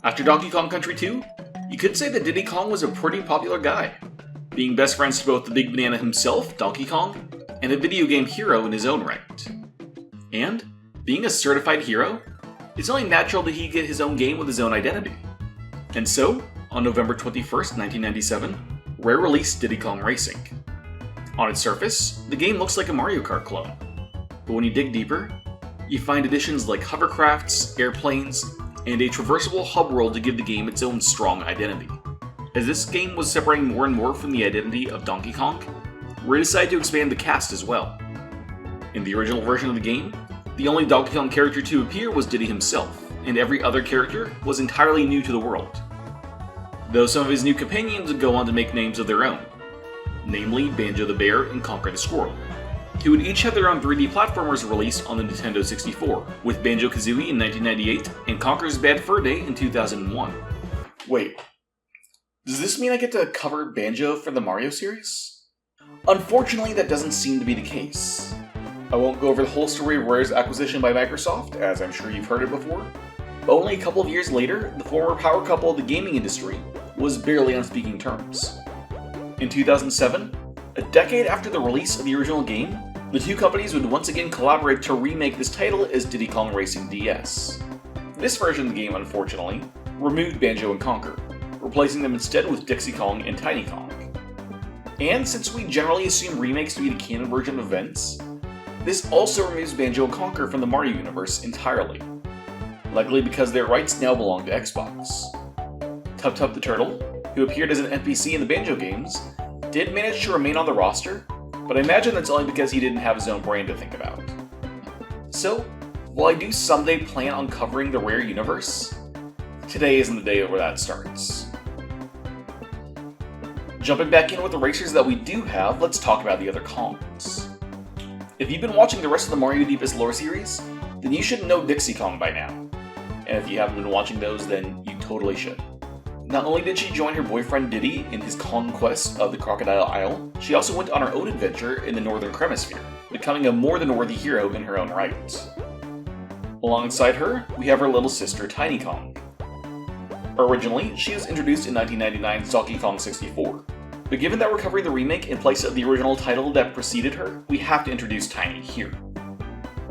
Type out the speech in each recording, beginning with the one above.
After Donkey Kong Country 2, you could say that Diddy Kong was a pretty popular guy, being best friends to both the Big Banana himself, Donkey Kong, and a video game hero in his own right. And, being a certified hero, it's only natural that he get his own game with his own identity. And so, on November 21st, 1997, Rare released Diddy Kong Racing. On its surface, the game looks like a Mario Kart clone, but when you dig deeper, you find additions like hovercrafts, airplanes, and a traversable hub world to give the game its own strong identity. As this game was separating more and more from the identity of Donkey Kong, Rare decided to expand the cast as well. In the original version of the game, the only Donkey Kong character to appear was Diddy himself, and every other character was entirely new to the world. Though some of his new companions would go on to make names of their own, namely Banjo the Bear and Conker the Squirrel, who would each have their own 3D platformers released on the Nintendo 64, with Banjo-Kazooie in 1998 and Conker's Bad Fur Day in 2001. Wait, does this mean I get to cover Banjo for the Mario series? Unfortunately, that doesn't seem to be the case. I won't go over the whole story of Rare's acquisition by Microsoft, as I'm sure you've heard it before, but only a couple of years later, the former power couple of the gaming industry was barely on speaking terms. In 2007, a decade after the release of the original game, the two companies would once again collaborate to remake this title as Diddy Kong Racing DS. This version of the game, unfortunately, removed Banjo and Conker, replacing them instead with Dixie Kong and Tiny Kong. And since we generally assume remakes to be the canon version of events, this also removes Banjo and Conker from the Mario universe entirely, likely because their rights now belong to Xbox. Tub Tub the Turtle, who appeared as an NPC in the Banjo games, did manage to remain on the roster, but I imagine that's only because he didn't have his own brand to think about. So, while I do someday plan on covering the Rare universe, today isn't the day where that starts. Jumping back in with the racers that we do have, let's talk about the other Kongs. If you've been watching the rest of the Mario Deepest Lore series, then you should know Dixie Kong by now. And if you haven't been watching those, then you totally should. Not only did she join her boyfriend Diddy in his conquest of the Crocodile Isle, she also went on her own adventure in the Northern Hemisphere, becoming a more than worthy hero in her own right. Alongside her, we have her little sister Tiny Kong. Originally, she was introduced in 1999's Donkey Kong 64, but given that we're covering the remake in place of the original title that preceded her, we have to introduce Tiny here.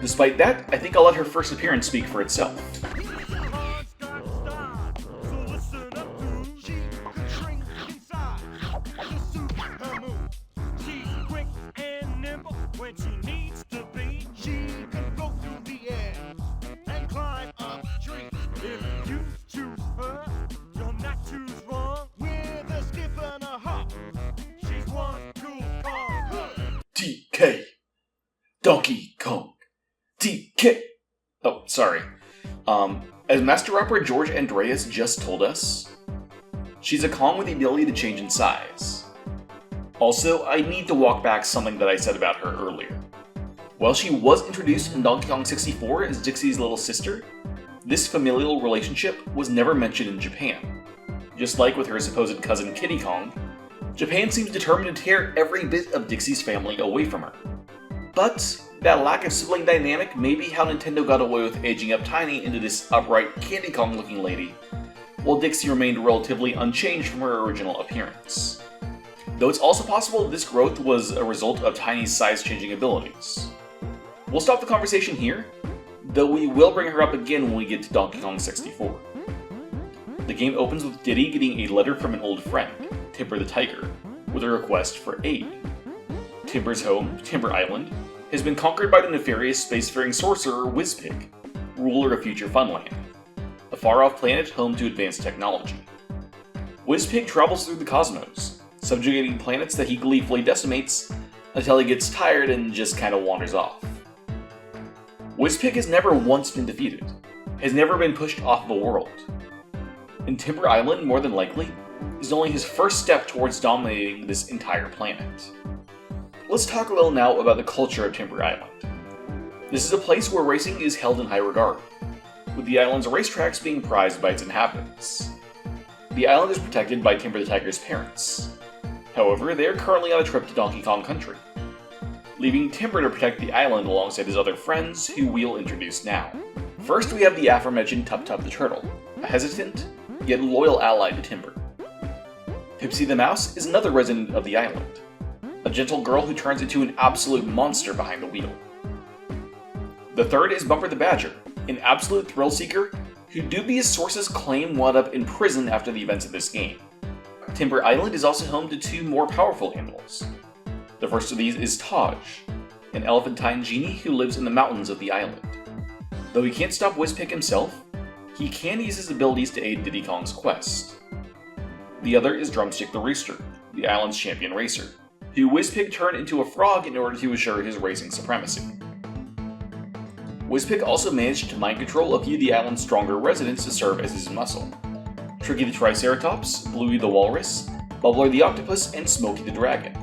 Despite that, I think I'll let her first appearance speak for itself. DK! Donkey Kong! DK! Oh, sorry. As Master Rapper George Andreas just told us, she's a Kong with the ability to change in size. Also, I need to walk back something that I said about her earlier. While she was introduced in Donkey Kong 64 as Dixie's little sister, this familial relationship was never mentioned in Japan. Just like with her supposed cousin Kiddy Kong, Japan seems determined to tear every bit of Dixie's family away from her. But that lack of sibling dynamic may be how Nintendo got away with aging up Tiny into this upright Candy Kong looking lady, while Dixie remained relatively unchanged from her original appearance. Though it's also possible this growth was a result of Tiny's size-changing abilities. We'll stop the conversation here, though we will bring her up again when we get to Donkey Kong 64. The game opens with Diddy getting a letter from an old friend, Timber the Tiger, with a request for aid. Timber's home, Timber Island, has been conquered by the nefarious spacefaring sorcerer Wiz Pig, ruler of future Funland, a far-off planet home to advanced technology. Wiz Pig travels through the cosmos, subjugating planets that he gleefully decimates until he gets tired and just kinda wanders off. Wiz Pig has never once been defeated, has never been pushed off of a world. And Timber Island, more than likely, is only his first step towards dominating this entire planet. Let's talk a little now about the culture of Timber Island. This is a place where racing is held in high regard, with the island's racetracks being prized by its inhabitants. The island is protected by Timber the Tiger's parents. However, they are currently on a trip to Donkey Kong Country, leaving Timber to protect the island alongside his other friends, who we'll introduce now. First, we have the aforementioned Tub Tub the Turtle, a hesitant, yet loyal ally to Timber. Pipsy the Mouse is another resident of the island, a gentle girl who turns into an absolute monster behind the wheel. The third is Bumper the Badger, an absolute thrill-seeker who dubious sources claim wound up in prison after the events of this game. Timber Island is also home to two more powerful animals. The first of these is Taj, an elephantine genie who lives in the mountains of the island. Though he can't stop Wiz Pig himself, he can use his abilities to aid Diddy Kong's quest. The other is Drumstick the Rooster, the island's champion racer, who Wiz Pig turned into a frog in order to assure his racing supremacy. Wiz Pig also managed to mind control a few of the island's stronger residents to serve as his muscle. Tricky the Triceratops, Bluey the Walrus, Bubbler the Octopus, and Smokey the Dragon.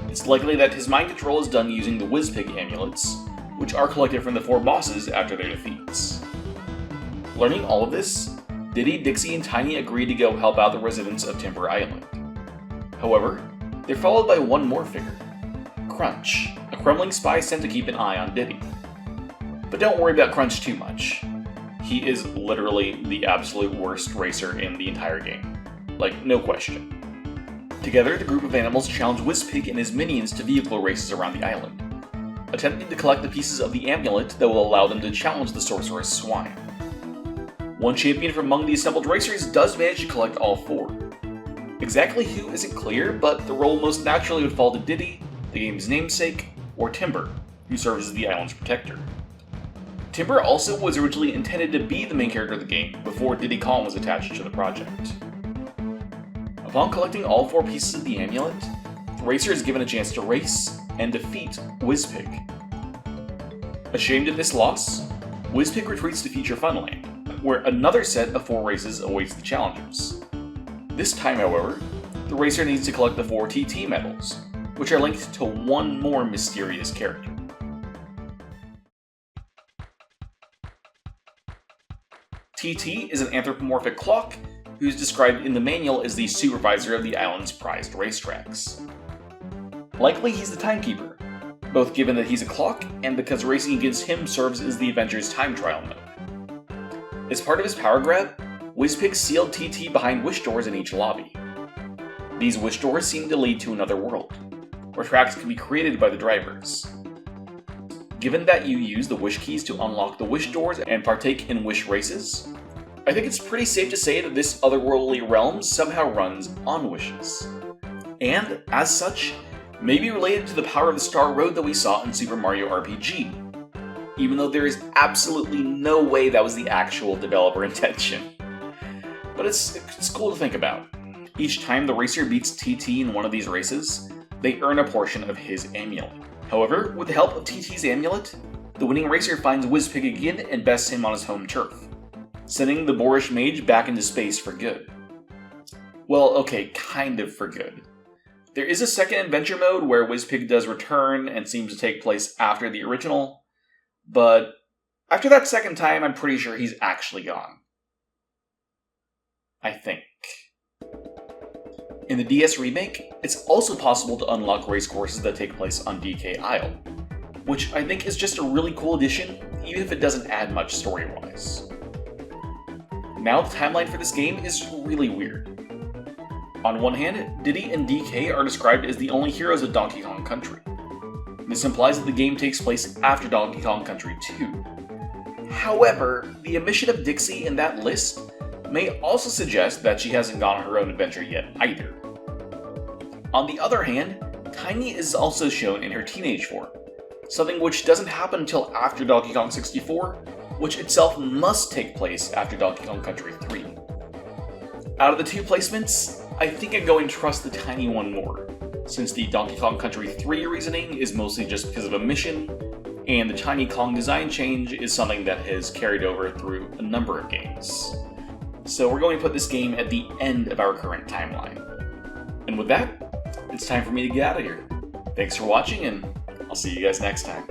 It's likely that his mind control is done using the Wiz Pig amulets, which are collected from the four bosses after their defeats. Learning all of this, Diddy, Dixie, and Tiny agree to go help out the residents of Timber Island. However, they're followed by one more figure, Crunch, a Kremling spy sent to keep an eye on Diddy. But don't worry about Crunch too much. He is literally the absolute worst racer in the entire game. Like, no question. Together, the group of animals challenge Wiz Pig and his minions to vehicle races around the island, attempting to collect the pieces of the amulet that will allow them to challenge the sorcerous swine. One champion from among the assembled racers does manage to collect all four. Exactly who isn't clear, but the role most naturally would fall to Diddy, the game's namesake, or Timber, who serves as the island's protector. Timber also was originally intended to be the main character of the game before Diddy Kong was attached to the project. Upon collecting all four pieces of the amulet, the racer is given a chance to race and defeat Wiz Pig. Ashamed of this loss, Wiz Pig retreats to Future Funland, where another set of four races awaits the challengers. This time, however, the racer needs to collect the 4 TT medals, which are linked to one more mysterious character. TT is an anthropomorphic clock who is described in the manual as the supervisor of the island's prized racetracks. Likely he's the timekeeper, both given that he's a clock and because racing against him serves as the adventure's time trial mode. As part of his power grab, Wiz Pig sealed TT behind wish doors in each lobby. These wish doors seem to lead to another world, where tracks can be created by the drivers. Given that you use the wish keys to unlock the wish doors and partake in wish races, I think it's pretty safe to say that this otherworldly realm somehow runs on wishes. And, as such, may be related to the power of the Star Road that we saw in Super Mario RPG, even though there is absolutely no way that was the actual developer intention. But it's cool to think about. Each time the racer beats TT in one of these races, they earn a portion of his amulet. However, with the help of TT's amulet, the winning racer finds Wiz Pig again and bests him on his home turf, sending the boorish mage back into space for good. Well, okay, kind of for good. There is a second adventure mode where Wiz Pig does return and seems to take place after the original, but after that second time, I'm pretty sure he's actually gone. I think. In the DS remake, it's also possible to unlock race courses that take place on DK Isle, which I think is just a really cool addition, even if it doesn't add much story-wise. Now the timeline for this game is really weird. On one hand, Diddy and DK are described as the only heroes of Donkey Kong Country. This implies that the game takes place after Donkey Kong Country 2. However, the omission of Dixie in that list may also suggest that she hasn't gone on her own adventure yet either. On the other hand, Tiny is also shown in her teenage form, something which doesn't happen until after Donkey Kong 64, which itself must take place after Donkey Kong Country 3. Out of the two placements, I think I'm going to trust the Tiny one more, since the Donkey Kong Country 3 reasoning is mostly just because of omission, and the Tiny Kong design change is something that has carried over through a number of games. So we're going to put this game at the end of our current timeline. And with that, it's time for me to get out of here. Thanks for watching, and I'll see you guys next time.